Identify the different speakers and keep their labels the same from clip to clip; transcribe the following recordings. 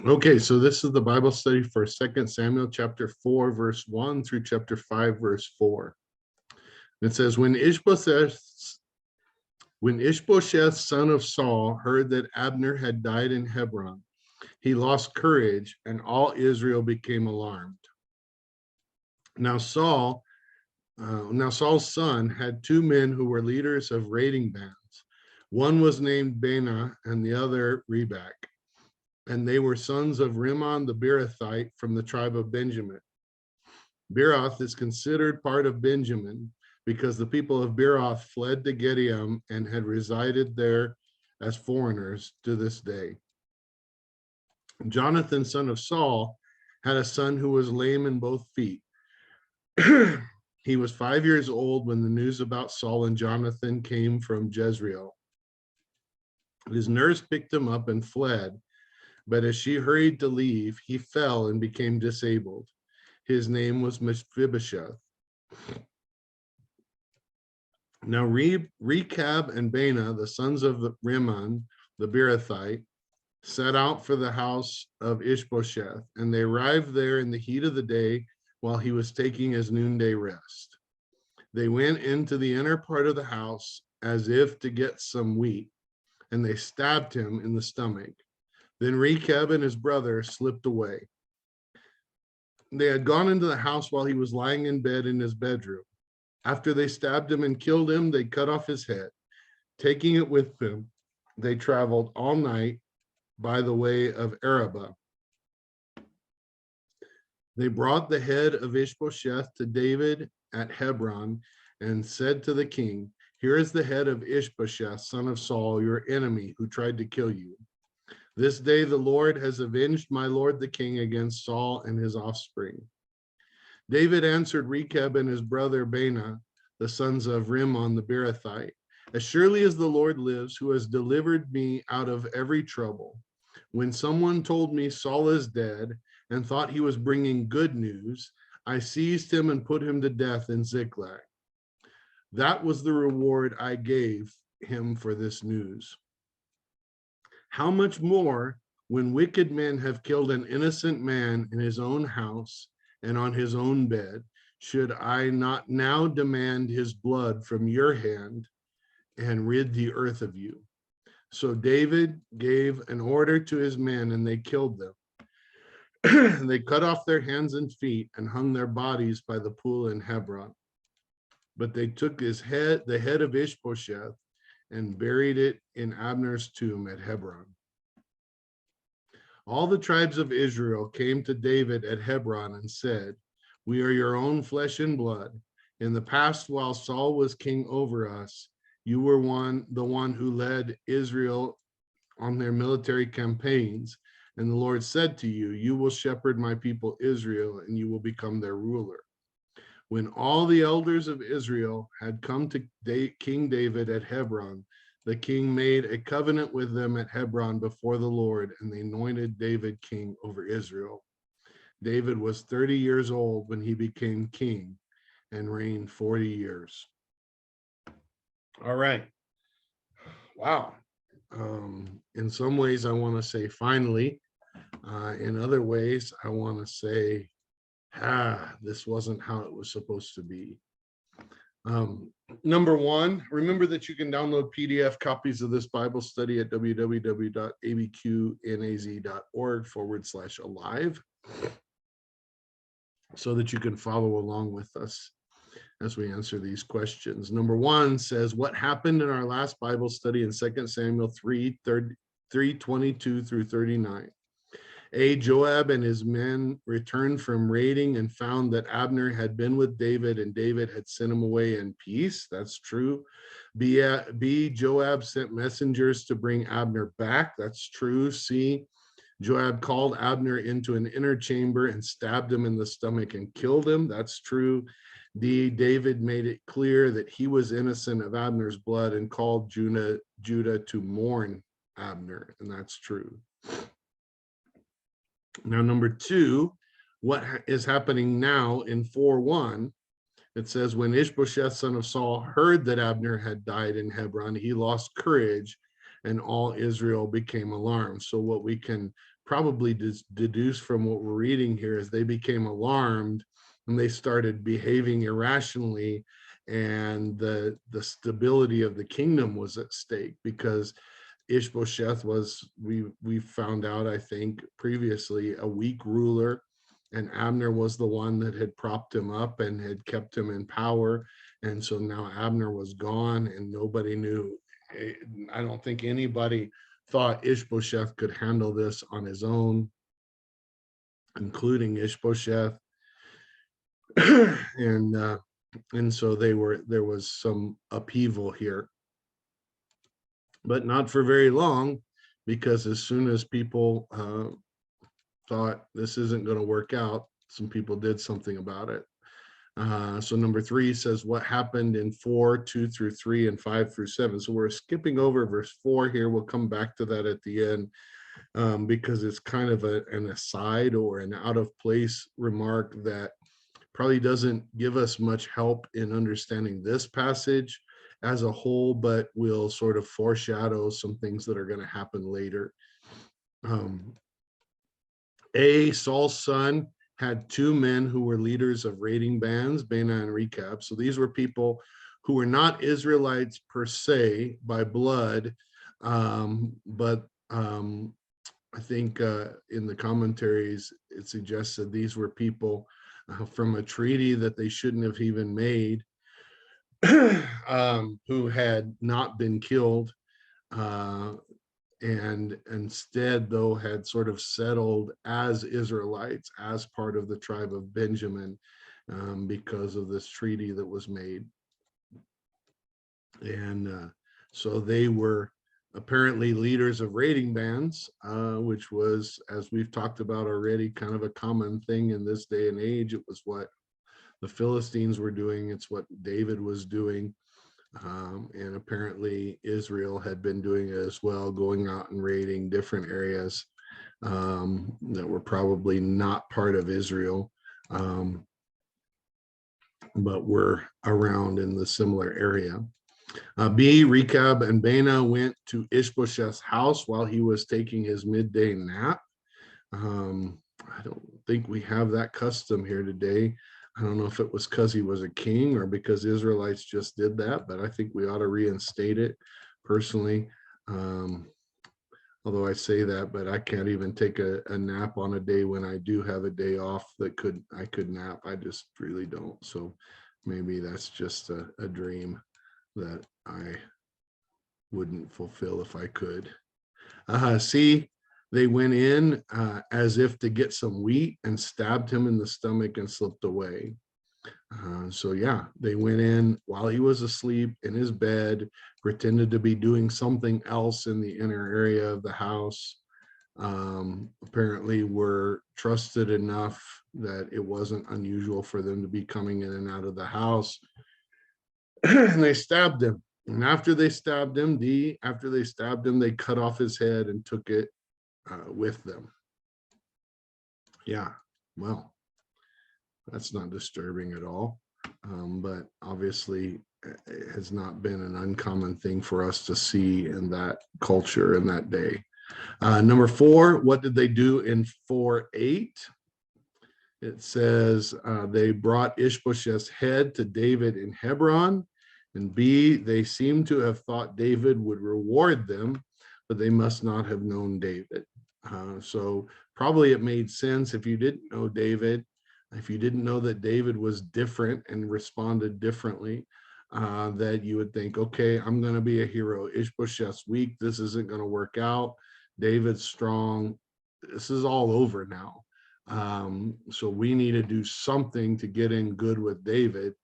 Speaker 1: Okay, so this is the Bible study for 2 Samuel chapter 4, verse 1 through chapter 5, verse 4. It says, when Ishbosheth, son of Saul, heard that Abner had died in Hebron, he lost courage, and all Israel became alarmed. Now Saul's son had two men who were leaders of raiding bands. One was named Bana, and the other Rebek. And they were sons of Rimmon the Beerothite from the tribe of Benjamin. Beeroth is considered part of Benjamin because the people of Beeroth fled to Gibeon and had resided there as foreigners to this day. Jonathan, son of Saul, had a son who was lame in both feet. He was 5 years old when the news about Saul and Jonathan came from Jezreel. His nurse picked him up and fled, but as she hurried to leave, he fell and became disabled. His name was Mephibosheth. Now Rechab and Bana, the sons of Rimmon, the Beerothite, set out for the house of Ishbosheth, and they arrived there in the heat of the day while he was taking his noonday rest. They went into the inner part of the house as if to get some wheat, and they stabbed him in the stomach. Then Rechab and his brother slipped away. They had gone into the house while he was lying in bed in his bedroom. After they stabbed him and killed him, they cut off his head. Taking it with them, they traveled all night by the way of Arabah. They brought the head of Ishbosheth to David at Hebron and said to the king, "Here is the head of Ishbosheth, son of Saul, your enemy, who tried to kill you. This day the Lord has avenged my lord the king against Saul and his offspring." David answered Rechab and his brother Bana, the sons of Rimmon the Beerothite, "As surely as the Lord lives, who has delivered me out of every trouble, when someone told me Saul is dead and thought he was bringing good news, I seized him and put him to death in Ziklag. That was the reward I gave him for this news. How much more when wicked men have killed an innocent man in his own house and on his own bed, should I not now demand his blood from your hand and rid the earth of you?" So David gave an order to his men, and they killed them. They cut off their hands and feet and hung their bodies by the pool in Hebron. But they took the head of Ishbosheth, and buried it in Abner's tomb at Hebron. All the tribes of Israel came to David at Hebron and said, "We are your own flesh and blood. In the past, while Saul was king over us, you were the one who led Israel on their military campaigns. And the Lord said to you, 'You will shepherd my people Israel, and you will become their ruler.' When all the elders of Israel had come to King David at Hebron, the king made a covenant with them at Hebron before the Lord, and they anointed David king over Israel. David was 30 years old when he became king and reigned 40 years. All right. Wow. In some ways, I want to say finally. In other ways, I want to say, this wasn't how it was supposed to be. Number one, remember that you can download PDF copies of this Bible study at www.abqnaz.org/alive so that you can follow along with us as we answer these questions. Number one says, what happened in our last Bible study in 2 Samuel 3:22 through 39? A, Joab and his men returned from raiding and found that Abner had been with David and David had sent him away in peace. That's true. B, Joab sent messengers to bring Abner back. That's true. C, Joab called Abner into an inner chamber and stabbed him in the stomach and killed him. That's true. D, David made it clear that he was innocent of Abner's blood and called Judah to mourn Abner, and that's true. Now, number two, what is happening now in 4:1? It says, when Ishbosheth, son of Saul, heard that Abner had died in Hebron, he lost courage, and all Israel became alarmed. So what we can probably deduce from what we're reading here is they became alarmed and they started behaving irrationally, and the stability of the kingdom was at stake, because Ishbosheth was, we found out, I think previously, a weak ruler, and Abner was the one that had propped him up and had kept him in power. And so now Abner was gone and nobody knew. I don't think anybody thought Ishbosheth could handle this on his own, including Ishbosheth. and so there was some upheaval here, but not for very long, because as soon as people thought this isn't going to work out, some people did something about it. So number 3 says what happened in 4:2-3 and 5-7. So we're skipping over verse 4 here. We'll come back to that at the end, because it's kind of an aside or an out of place remark that probably doesn't give us much help in understanding this passage as a whole, but will sort of foreshadow some things that are going to happen later. Saul's son had 2 men who were leaders of raiding bands, Baanah and Rechab. So these were people who were not Israelites per se by blood, but I think in the commentaries it suggests that these were people from a treaty that they shouldn't have even made, who had not been killed, and instead, though, had sort of settled as Israelites, as part of the tribe of Benjamin, because of this treaty that was made. And so they were apparently leaders of raiding bands, which was, as we've talked about already, kind of a common thing in this day and age. It was what the Philistines were doing. It's what David was doing. And apparently Israel had been doing it as well, going out and raiding different areas that were probably not part of Israel, but were around in the similar area. Rechab and Baanah went to Ishbosheth's house while he was taking his midday nap. I don't think we have that custom here today. I don't know if it was because he was a king or because Israelites just did that, but I think we ought to reinstate it personally. Although I say that, but I can't even take a nap on a day when I do have a day off that I could nap. I just really don't. So maybe that's just a dream that I wouldn't fulfill if I could. They went in as if to get some wheat and stabbed him in the stomach and slipped away. So yeah, they went in while he was asleep in his bed, pretended to be doing something else in the inner area of the house. Apparently were trusted enough that it wasn't unusual for them to be coming in and out of the house. And they stabbed him. And after they stabbed him, they cut off his head and took it with them. Yeah, well, that's not disturbing at all, but obviously it has not been an uncommon thing for us to see in that culture in that day. Number 4, what did they do in 4:8? It says they brought Ishbosheth's head to David in Hebron. And B, they seem to have thought David would reward them, but they must not have known David. So probably it made sense if you didn't know David, if you didn't know that David was different and responded differently, that you would think, okay, I'm going to be a hero. Ishbosheth's weak. This isn't going to work out. David's strong. This is all over now. So we need to do something to get in good with David.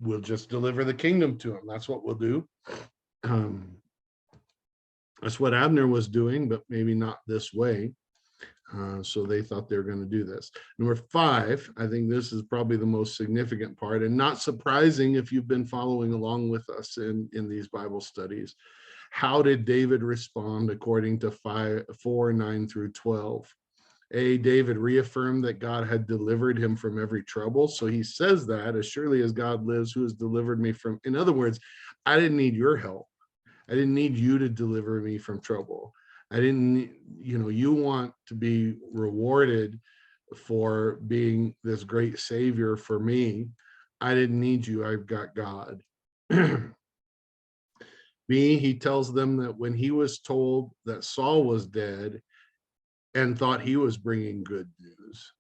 Speaker 1: We'll just deliver the kingdom to him. That's what we'll do. That's what Abner was doing, but maybe not this way. So they thought they were going to do this. Number 5, I think this is probably the most significant part, and not surprising if you've been following along with us in these Bible studies. How did David respond according to 4:9-12? David reaffirmed that God had delivered him from every trouble. So he says that, as surely as God lives, who has delivered me from, in other words, I didn't need your help. I didn't need you to deliver me from trouble. I didn't, you want to be rewarded for being this great savior for me. I didn't need you. I've got God. B, he tells them that when he was told that Saul was dead and thought he was bringing good news.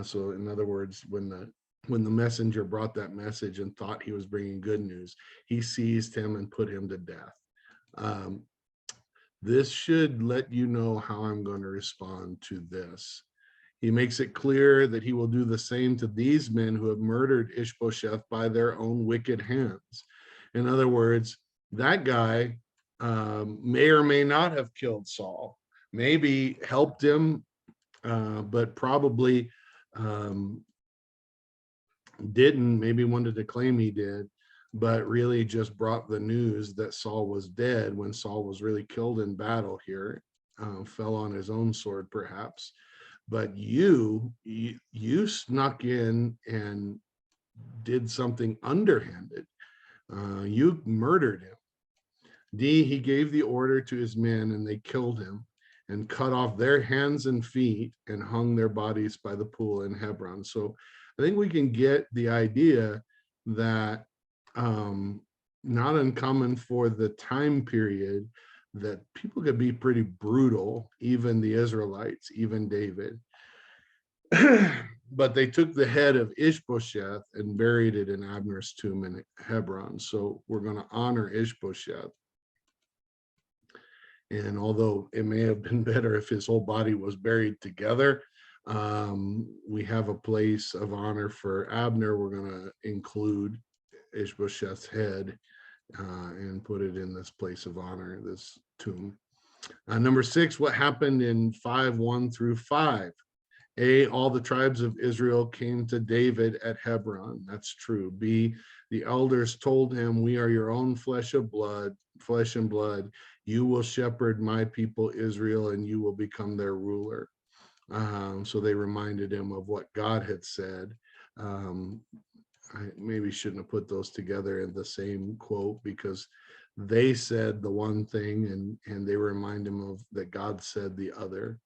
Speaker 1: So in other words, when the messenger brought that message and thought he was bringing good news, he seized him and put him to death. This should let you know how I'm going to respond to this. He makes it clear that he will do the same to these men who have murdered Ishbosheth by their own wicked hands. In other words, that guy may or may not have killed Saul, maybe helped him, but probably didn't, maybe wanted to claim he did, but really just brought the news that Saul was dead when Saul was really killed in battle here, fell on his own sword perhaps. But you snuck in and did something underhanded. You murdered him. D, he gave the order to his men and they killed him and cut off their hands and feet and hung their bodies by the pool in Hebron. So I think we can get the idea that not uncommon for the time period that people could be pretty brutal, even the Israelites, even David. But they took the head of Ishbosheth and buried it in Abner's tomb in Hebron. So we're going to honor Ishbosheth. And although it may have been better if his whole body was buried together, we have a place of honor for Abner. We're going to include Ishbosheth's head and put it in this place of honor, this tomb. Number 6, what happened in 5:1 through 5? A, all the tribes of Israel came to David at Hebron. That's true. B, the elders told him, we are your own flesh and blood. You will shepherd my people Israel and you will become their ruler. So they reminded him of what God had said. I maybe shouldn't have put those together in the same quote, because they said the one thing and they remind him of that God said the other.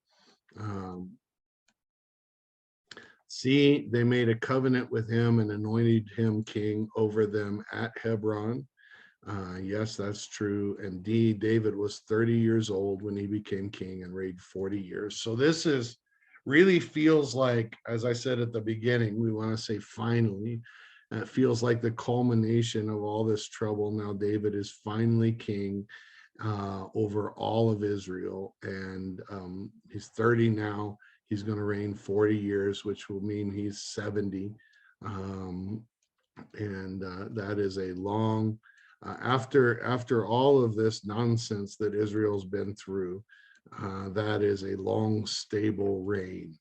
Speaker 1: C, they made a covenant with him and anointed him king over them at Hebron. Yes, that's true. And D, David was 30 years old when he became king and reigned 40 years. So this is really feels like, as I said at the beginning, we want to say finally, it feels like the culmination of all this trouble. Now David is finally king over all of Israel, and he's 30 now. He's going to reign 40 years, which will mean he's 70. And that is a long, after all of this nonsense that Israel's been through, that is a long, stable reign.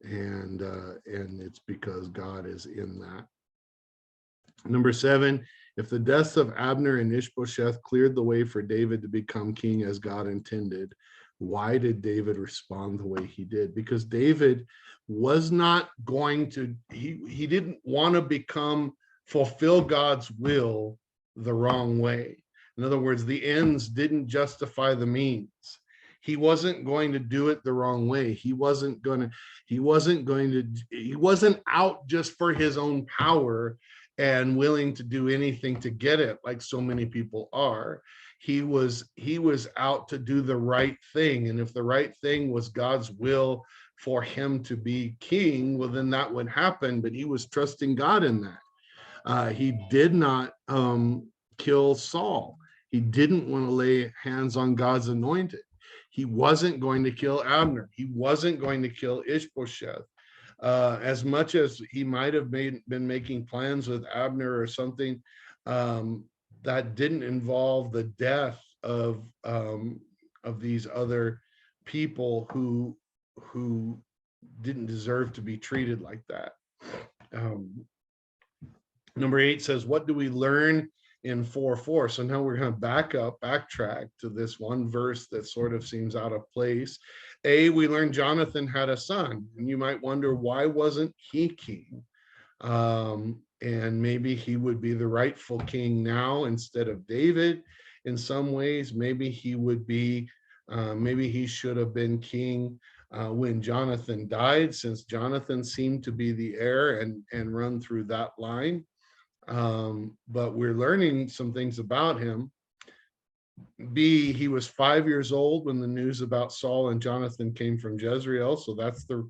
Speaker 1: And it's because God is in that. Number 7, if the deaths of Abner and Ishbosheth cleared the way for David to become king as God intended, why did David respond the way he did? Because David was not going to, he didn't want to fulfill God's will the wrong way. In other words, the ends didn't justify the means. He wasn't going to do it the wrong way. He wasn't out just for his own power and willing to do anything to get it, like so many people are. He was out to do the right thing. And if the right thing was God's will for him to be king, well, then that would happen. But he was trusting God in that. He did not kill Saul. He didn't want to lay hands on God's anointed. He wasn't going to kill Abner. He wasn't going to kill Ishbosheth. As much as he might have been making plans with Abner or something, that didn't involve the death of these other people who didn't deserve to be treated like that. Number 8 says, what do we learn in 4:4? So now we're going to backtrack to this one verse that sort of seems out of place. A, we learned Jonathan had a son, and you might wonder, why wasn't he king? And maybe he would be the rightful king now instead of David. in some ways. Maybe he would be, maybe he should have been king when Jonathan died, since Jonathan seemed to be the heir and run through that line. But we're learning some things about him. B, he was 5 years old when the news about Saul and Jonathan came from Jezreel. So that's the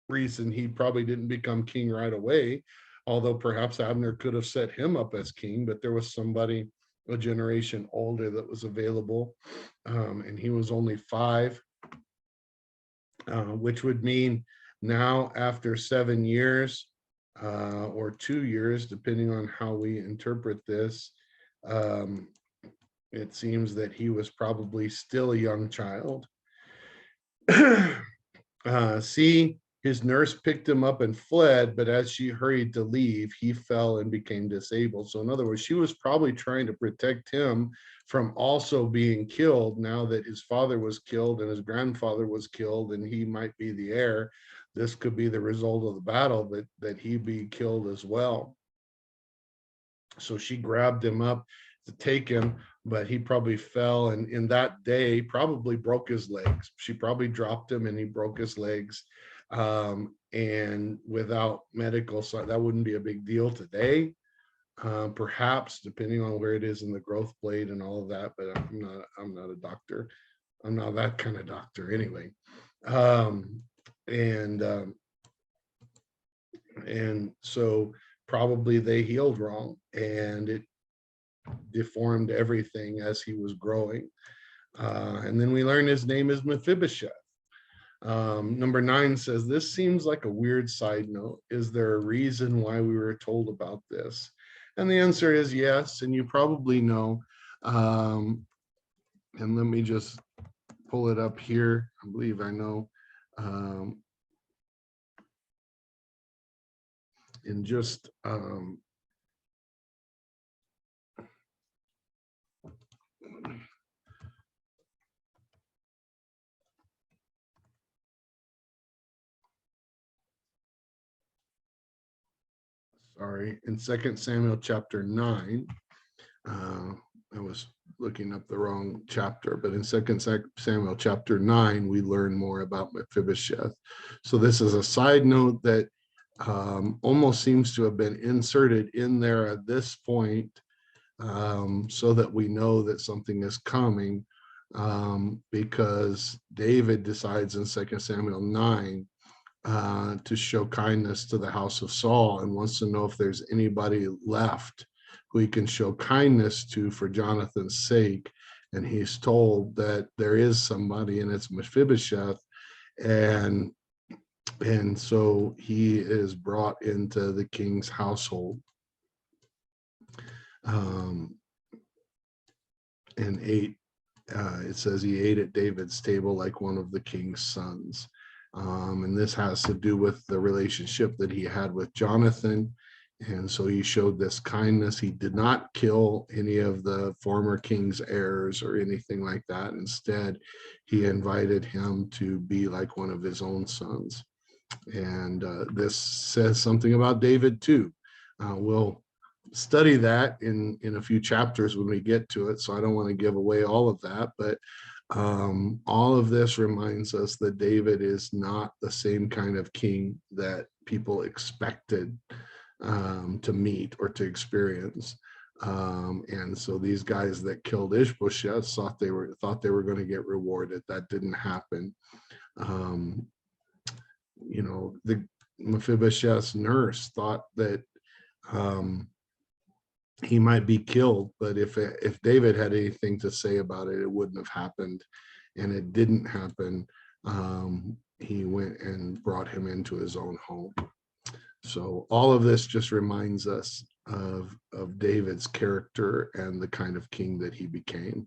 Speaker 1: reason he probably didn't become king right away. Although perhaps Abner could have set him up as king, but there was somebody a generation older that was available. And he was only 5, which would mean now after 7 years or 2 years, depending on how we interpret this, it seems that he was probably still a young child. C, his nurse picked him up and fled, but as she hurried to leave, he fell and became disabled. So in other words, she was probably trying to protect him from also being killed now that his father was killed and his grandfather was killed and he might be the heir. This could be the result of the battle, that he be killed as well. So she grabbed him up to take him, but he probably fell, and in that day probably broke his legs. She probably dropped him and he broke his legs. And without medical, so that wouldn't be a big deal today. Perhaps depending on where it is in the growth plate and all of that, but I'm not a doctor. I'm not that kind of doctor anyway. And so probably they healed wrong and it deformed everything as he was growing. And then we learn his name is Mephibosheth. Number 9 says, this seems like a weird side note. Is there a reason why we were told about this? And the answer is yes, and you probably know. And let me just pull it up here. I believe I know. In just in 2 Samuel chapter 9, I was looking up the wrong chapter, but in 2 Samuel chapter 9, we learn more about Mephibosheth. So this is a side note that almost seems to have been inserted in there at this point, so that we know that something is coming, because David decides in 2 Samuel 9 to show kindness to the house of Saul and wants to know if there's anybody left who he can show kindness to for Jonathan's sake. And he's told that there is somebody, and it's Mephibosheth. And so he is brought into the king's household and ate. It says he ate at David's table like one of the king's sons. And this has to do with the relationship that he had with Jonathan. And so he showed this kindness. He did not kill any of the former king's heirs or anything like that. Instead, he invited him to be like one of his own sons. And this says something about David too. We'll study that in a few chapters when we get to it. So I don't want to give away all of that, but all of this reminds us that David is not the same kind of king that people expected to meet or to experience. And so these guys that killed Ishbosheth thought they were going to get rewarded. That didn't happen. You know, the Mephibosheth's nurse thought that he might be killed, but if David had anything to say about it, it wouldn't have happened, and it didn't happen. He went and brought him into his own home. So all of this just reminds us of David's character and the kind of king that he became.